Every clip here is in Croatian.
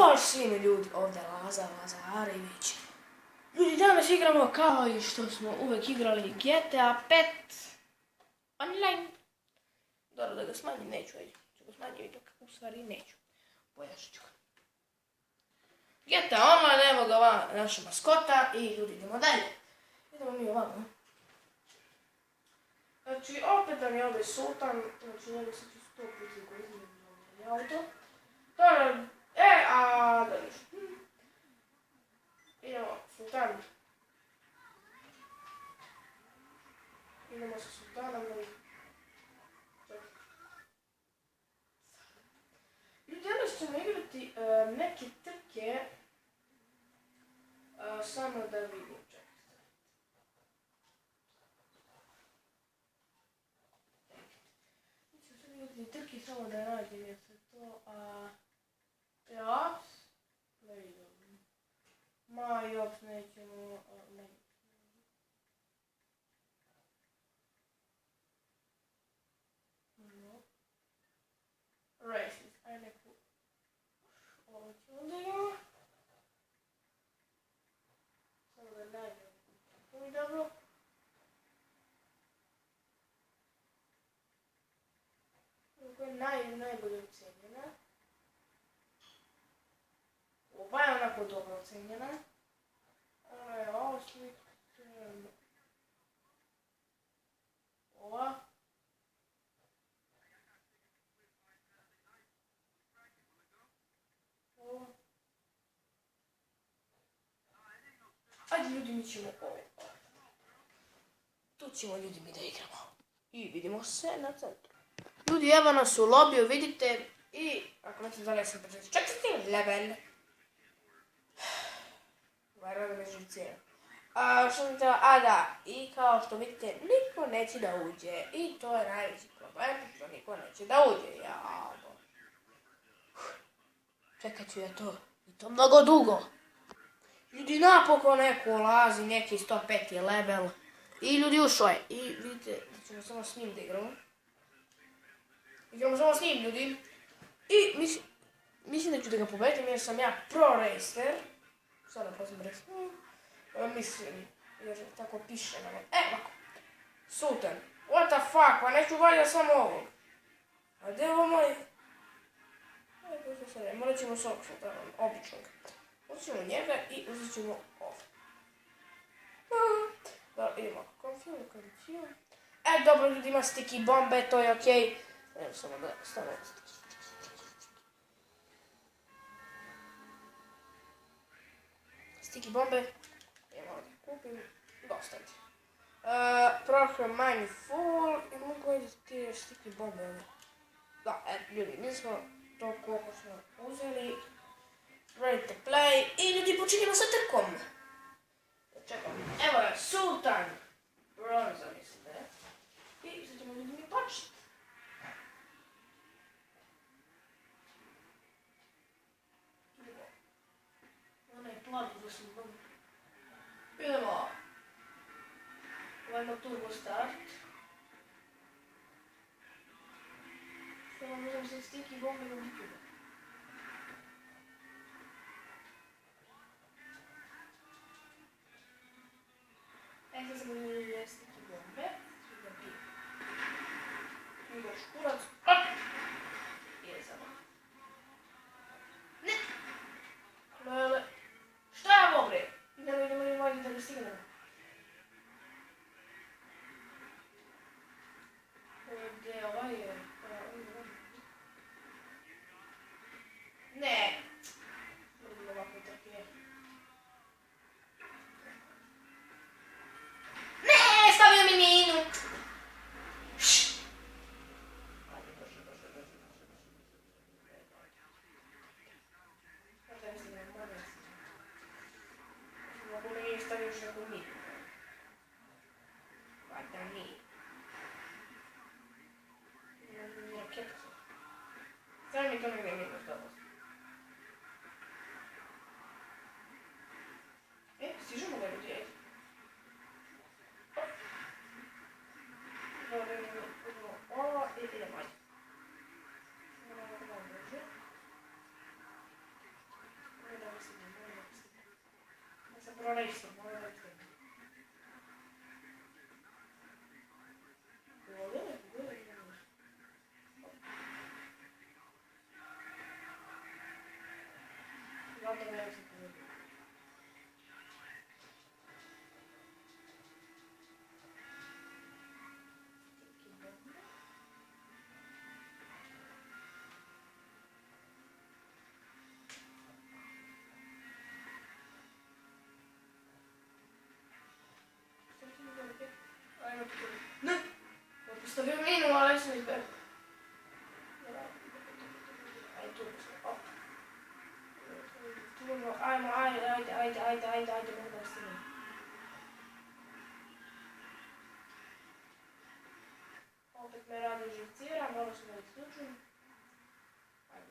Pozdrav svima ljudi, ovdje Lazar Lazarević. Ljudi, danas igramo kao i što smo uvek igrali GTA 5 online. Dobro, da ga smanjim, neću, ajde. Ću ga smanjim, ipak u stvari neću. Pojašit ću ga. GTA online, evo ga ova naša maskota i ljudi, idemo dalje. Idemo mi ovamo. Znači, opet nam je ovdje Sultan, znači njega se ću 100 puta koristim auto. Dobro, da ništa. Idemo, Sultan. Idemo sa Sultanom. Ljudi, danas ćemo igrati neke trke. Samo da vidim, čekajte. Mislim sad igrati trke, samo da nađem je se to. Playoffs. Ne vidim. Playoffs nećemo. Ne. Races. Ajde neku. Ovo ćemo da imamo. Samo da nađem. Ovo je dobro. Ovo je najbolje ocenjena. Ova je onako dobro ocenjena. Ona je oslik. Ova. Ova. Ajde ljudi, mi ćemo ovo. Tu ćemo ljudi mi da igramo. I vidimo se na centru. Ljudi, evo nas u lobiju, vidite. I ako nećete da sam pričati, čekajte level. Varavno me živcira. Što sam htjela, da, i kao što vidite, niko neće da uđe. I to je najveći problem, što niko neće da uđe. Jabo. Čekat ću ja to. I to mnogo dugo. Ljudi, napokon neko ulazi, neki 105 je level. I ljudi ušao je. I vidite, da ćemo samo s njim da igramo. Igramo samo s njim, ljudi. I mislim da ću da ga pobedim jer sam ja pro racer. Sada pozim reći. Mislim, jer tako piše na moj. Ovako. Sultan. What the fuck, pa neću valja samo ovog. A gdje je ovo moj? Morat ćemo s ovog Sultanom, običnog. Uzet ćemo njega i uzet ćemo ovo. Dobro, idemo ako konfiju, konfiju. Dobro, ljudi, ima sticky bombe, to je okej. Evo samo da stavimo sticky. Sticky bombe. Idemo ovdje kupim. Dostaviti. Program mine full. I mogu vidjeti ti sticky bombe. Da, ljudi, mi smo to koliko smo uzeli. Ready to play. I ljudi, počinjemo sa trkom. Čekam. Evo je Sultan. Bronza, mislim da je. I sad ćemo ljudi mi početi. Onaj plavi da sam dobro. Idemo. Ovo turbo start. Samo možem sad sticky bombe na YouTube. Sad sam uzeli sticky bombe. Imaš kurac. Jezamo. Ne! Lele. Šta je ovo bre? Idemo da ga stignemo. Gdje ovaj je? Ne! Moram ovako trpije. Ne! Stavio mi minu! isto, mora da isto. Zato ne se povedu. Ne! Ho postavio minu, ali sam izbjegao. Ajde, tu smo, op. Ajmo, ajde, mogu da stignem. Opet me radi živcira, moram se da isključim. Ajde,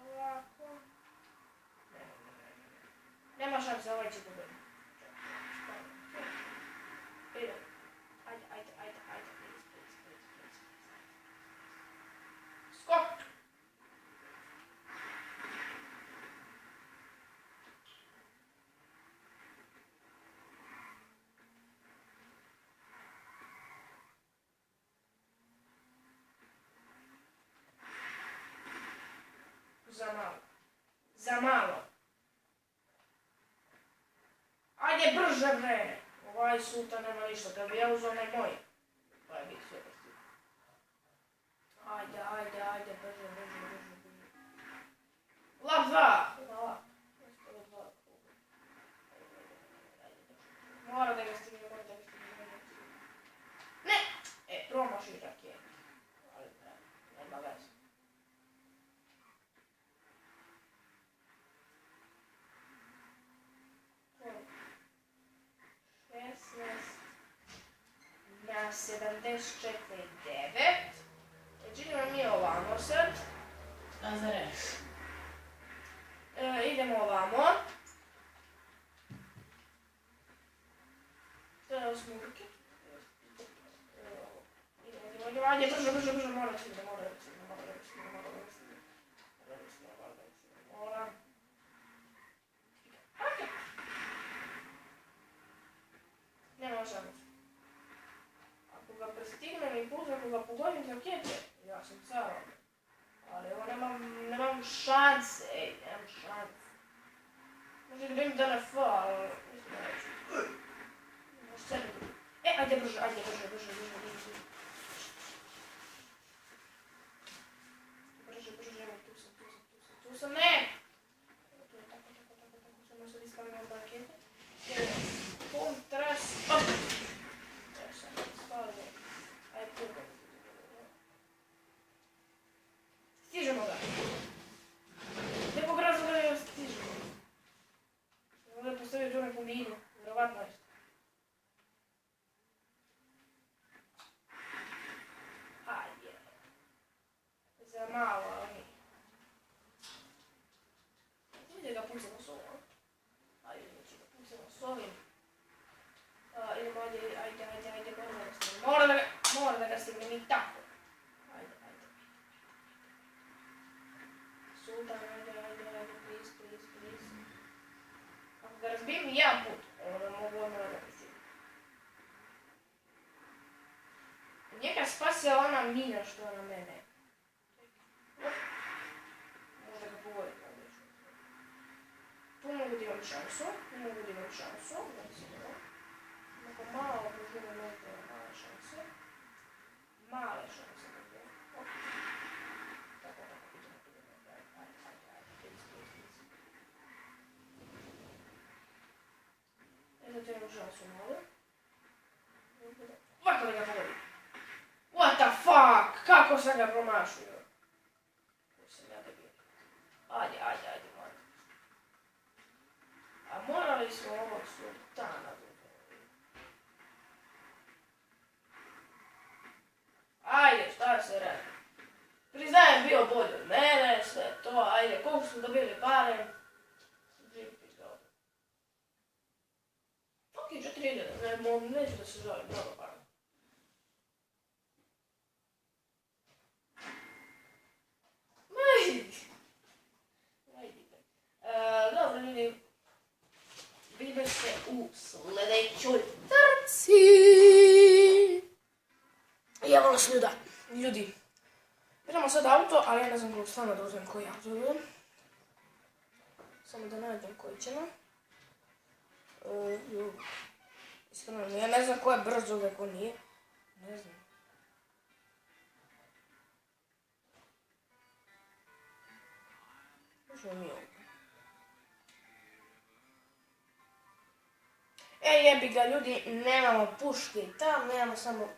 ovako. Nema šanse, ovaj će pobediti. Idemo. Ajde, please. Skok! Za malo. Ajde brže bre! Ovaj suta nema ništa, kad bi ja uzao onaj moj. Pa je bih sve prstil. Ajde, brže. Lap 2! Mora da ga stigne. Ne! Promaši raket. Ali nema veze. Na 74,9. Idemo mi ovamo sad. A za reš? Idemo ovamo. Treba smo ruke. Idemo. Ajde, brže, mora da stigne. Nema šanse. Ako ga prestignem i puta, ako ga pogodim za kjete, ja sam car. Ali evo nemam šanse, nemam šanse. Može da im da na F, ali mislim da neću. Može sebe tu. Ajde brže. Brže, evo tu sam, ne! Tu je tako, samo sad iskavljamo da rakete. Kontrast, op! Ja sam spavio. Ajde, tu. Stižemo ga. Nekog razloga ne stižemo. Ovdje je postavio tu neku minu, vjerovatno je. Ajde. Za malo, ali nije. Vidite ga pucamo s ovom. Ajde, neću ga pucamo s ovim. Idemo, ajde, mora da ga stignem i tako. Ajde. Sultan, ajde, please. Ako ga razbijem i jedan put, onda mogu odmah da ga pristignem. Njega spasila ona mina što je na mene. Možda ga pogodim ovdje. Tu mogu da imam šansu. Neko malo brzine možda male šanse. Tako, idemo. Ajde, please. Eto imam šansu malo. Ovako da ga pogodim. What the fuck? Kako sam ga promašio? Sam ja debil. Ajde, moram. A morali smo ovog sultana dobiti. Ajde, šta se radi? Priznajem, bio bolje od mene, sve to, ajde, koliko smo dobili pare? Živit ga ovdje. Ok, 4.000, neću da se žalim, mnogo para. Dobro, ljudi, vidimo se ali ja ne znam kako stvarno da uzmem koji ja želim. Samo da nađem koji će nam. Iskreno, ja ne znam ko je brzo, ko nije. Ne znam. Možemo mi ovdje. Jebi ga ljudi, nemamo puške i tam, nemamo samo...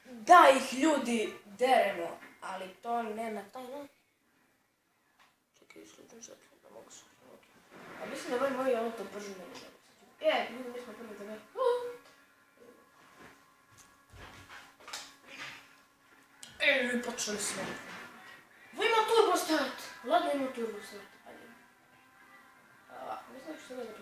Da ih ljudi deremo, ali to ne na taj način. Čekaj, isključim se, da mogu se. A mislim da ovaj moj auto brže nego da ljudi, mi smo prvi da ne. Počeli smo. Ovo ima turbo start. Ladno ima turbo start. Ajde. Mislim da ću se gledati.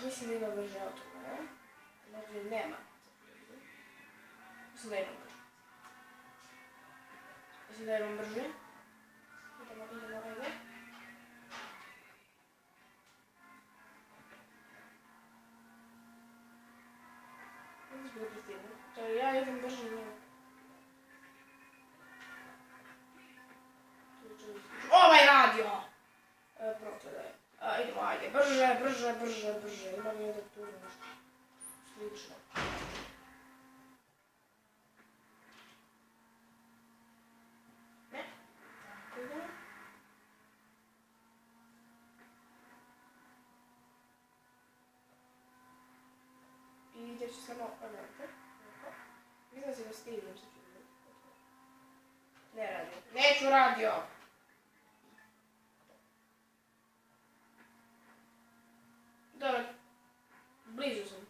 Mislim da ima brže auto, ne? Znači nema. Mislim da imam brže. Mislim da imam brže. Idemo, ajde. Ja idem brže njega. Ovaj radio! Prokledaj. Idemo, ajde. Brže. Imam jedan tu nešto. Slično. Ne? Idemo. I ide će samo ovdje. Mislim se da stignem se ću. Ne radio. Neću radio! Dobro. Blizu sam.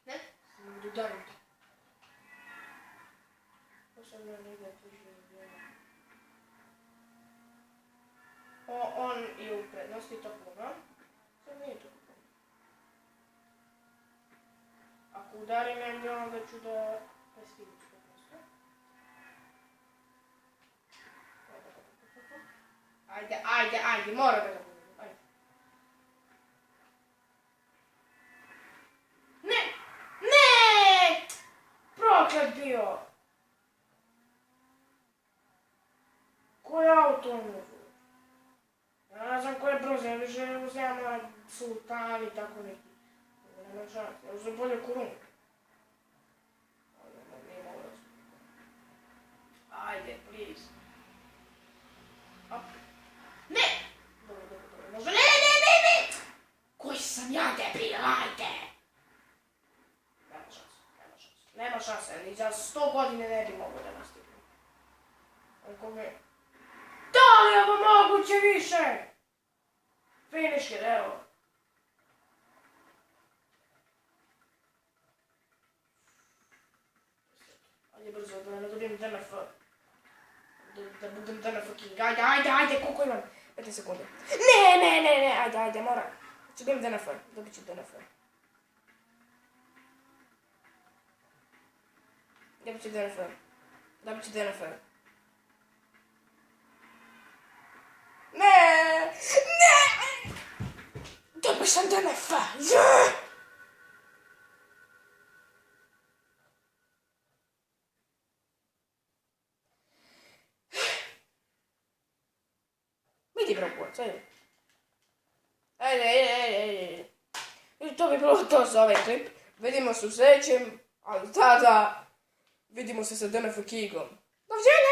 Ne? Sam budu daruti. Posebno negdje tužio. On je u prednosti to puno. Sad nije to puno. Ako udarim negdje, onda ću da stignu 100%. Ajde, mora da ga budem. Ajde. Ne! Proklet bio! Koji auto on je? Ja ne znam ko je brzo, ja više uzemam Sultan i tako neki. Nema šanse, ja uzem bolje Kurun. Ajde, please. Op. Ne! Dobro, može. Ne! Koji sam ja debil, ajde! Nema šanse, ni za 100 godine ne bi mogo da nastignem. Ako mi... Da li je ovo moguće više? Finish it, evo. Ajde brzo, da ne dobijem DNF. Da budem DNF king. Ajde, koliko imam? 15 sekunde. Ne, ajde, moram. Ću dobijem DNF, dobit ću DNF. Dobit ću DNF. Ne! Dobit sam DNF! Vidi brokuvac, ajde. Ajde. I to bi bilo to za ovaj klip. Vidimo se u sljedećem, ali tada vidimo se sa DNF Kingom. Doviđenja!